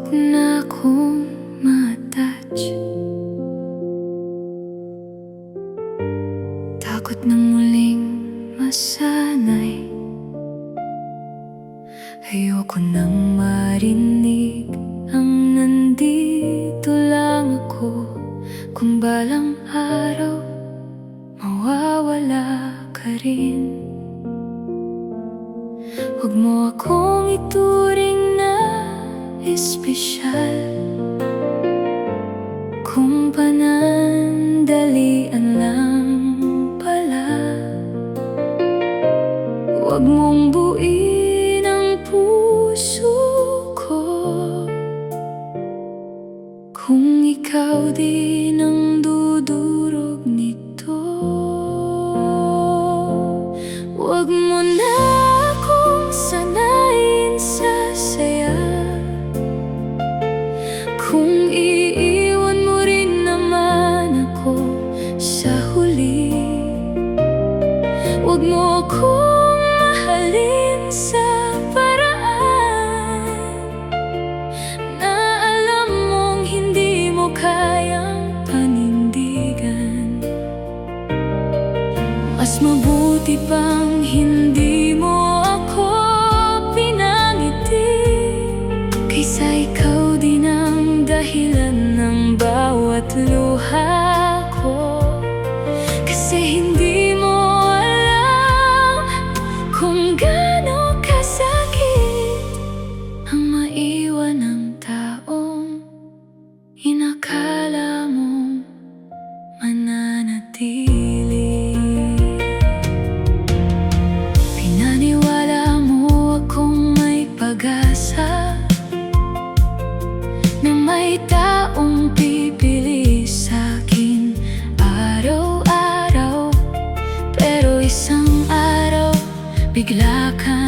Huwag na akong ma-attach. Takot ng muling masanay. Ayoko nang marinig ang nandito lang ako. Kung balang araw mawawala ka rin, huwag mo akong ituring na espesyal. Kung panandalian lang pala, huwag mong buuin ang puso ko. Kung ikaw din ang dudurog nito, huwag mo na akong sanayin sa saya. Kung iiwan mo rin naman ako sa huli, huwag mo akong mahalin sa paraan na alam mong hindi mo kayang panindigan. Mas mabuti pang hindi mo ako pinangiti, kaysa ikaw din ang dahilan ng bawat luha ko. Kasi hindi mo alam kung gaano kasakit ang maiwan ng taong inakala mong mananatili. Pinaniwala mo akong may pag-asa, na may taong pipili sa'kin araw-araw. Pero isang araw bigla ka